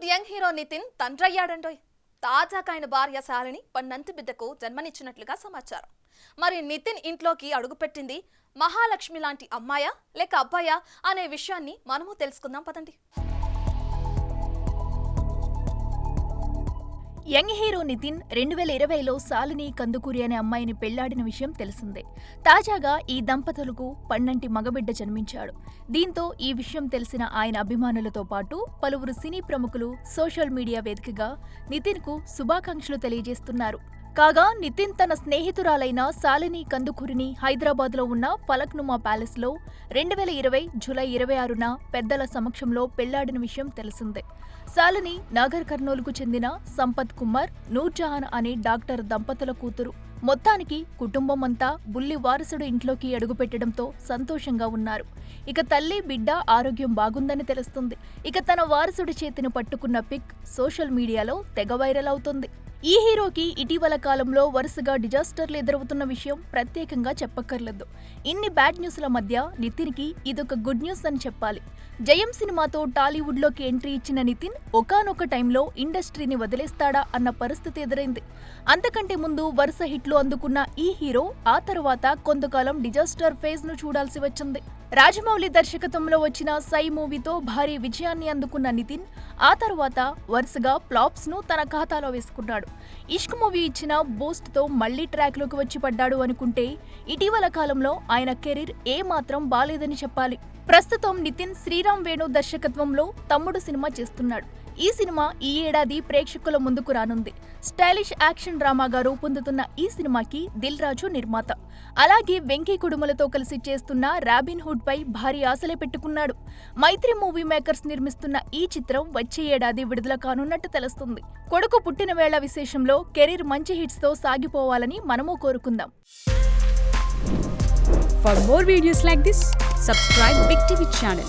Young hero Nitin తండ్రయ్యాడంటోయ్. తాజాగా ఆయన భార్య శాలిని పన్నంటి బిడ్డకు జన్మనిచ్చినట్లుగా సమాచారం. మరి నితిన్ ఇంట్లోకి అడుగుపెట్టింది మహాలక్ష్మి లాంటి అమ్మాయా లేక అబ్బాయా అనే విషయాన్ని మనము తెలుసుకుందాం పదండి. యంగ్ హీరో నితిన్ 2020లో శాలిని కందుకూరి అనే అమ్మాయిని పెళ్లాడిన విషయం తెలిసిందే. తాజాగా ఈ దంపతులకు పన్నంటి మగబిడ్డ జన్మించాడు. దీంతో ఈ విషయం తెలిసిన ఆయన అభిమానులతో పాటు పలువురు సినీ ప్రముఖులు సోషల్ మీడియా వేదికగా నితిన్కు శుభాకాంక్షలు తెలియజేస్తున్నారు. కాగా నితిన్ తన స్నేహితురాలైన శాలిని కందుకూరిని హైదరాబాద్లో ఉన్న ఫలక్నుమా ప్యాలెస్లో 2020 జూలై 26న పెద్దల సమక్షంలో పెళ్లాడిన విషయం తెలిసిందే. శాలిని నాగర్ కర్నూలుకు చెందిన సంపత్ కుమార్, నూర్జహాన్ అనే డాక్టర్ దంపతుల కూతురు. మొత్తానికి కుటుంబం అంతా బుల్లి వారసుడు ఇంట్లోకి అడుగుపెట్టడంతో సంతోషంగా ఉన్నారు. ఇక తల్లి బిడ్డ ఆరోగ్యం బాగుందని తెలుస్తుంది. ఇక తన వారసుడి చేతిని పట్టుకున్న పిక్ సోషల్ మీడియాలో తెగ వైరల్ అవుతుంది. ఈ హీరోకి ఇటీవల కాలంలో వరుసగా డిజాస్టర్లు ఎదురవుతున్న విషయం ప్రత్యేకంగా చెప్పక్కర్లేదు. ఇన్ని బ్యాడ్ న్యూస్ల మధ్య నితిన్కి ఇదొక గుడ్ న్యూస్ అని చెప్పాలి. జయం సినిమాతో టాలీవుడ్లోకి ఎంట్రీ ఇచ్చిన నితిన్ ఒకానొక టైంలో ఇండస్ట్రీని వదిలేస్తాడా అన్న పరిస్థితి ఎదురైంది. అంతకంటే ముందు వరుస హిట్లు అందుకున్న ఈ హీరో ఆ తర్వాత కొంతకాలం డిజాస్టర్ ఫేజ్ ను చూడాల్సి వచ్చింది. రాజమౌళి దర్శకత్వంలో వచ్చిన సై మూవీతో భారీ విజయాన్ని అందుకున్న నితిన్ ఆ తర్వాత వరుసగా ఫ్లాప్స్ ను తన ఖాతాలో వేసుకున్నాడు. ఇష్క్ మూవీ ఇచ్చిన బూస్ట్ తో మళ్లీ ట్రాక్ లోకి వచ్చి పడ్డాడు అనుకుంటే ఇటీవల కాలంలో ఆయన కెరీర్ ఏమాత్రం బాలేదని చెప్పాలి. ప్రస్తుతం నితిన్ శ్రీరామ్ వేణు దర్శకత్వంలో తమ్ముడు సినిమా చేస్తున్నాడు. ఈ సినిమా ఈ ఏడాది ప్రేక్షకుల ముందుకు రానుంది. స్టైలిష్ యాక్షన్ డ్రామాగా రూపొందుతున్న ఈ సినిమాకి దిల్ రాజు నిర్మాత. అలాగే వెంకీ కుడుములతో కలిసి చేస్తున్న రాబిన్ హుడ్ పై భారీ ఆశలే పెట్టుకున్నాడు. మైత్రి మూవీ మేకర్స్ నిర్మిస్తున్న ఈ చిత్రం వచ్చే ఏడాది విడుదల కానున్నట్టు తెలుస్తుంది. కొడుకు పుట్టిన వేళ విశేషంలో కెరీర్ మంచి హిట్స్ తో సాగిపోవాలని మనము కోరుకుందాం. For more videos like this, subscribe Big TV channel.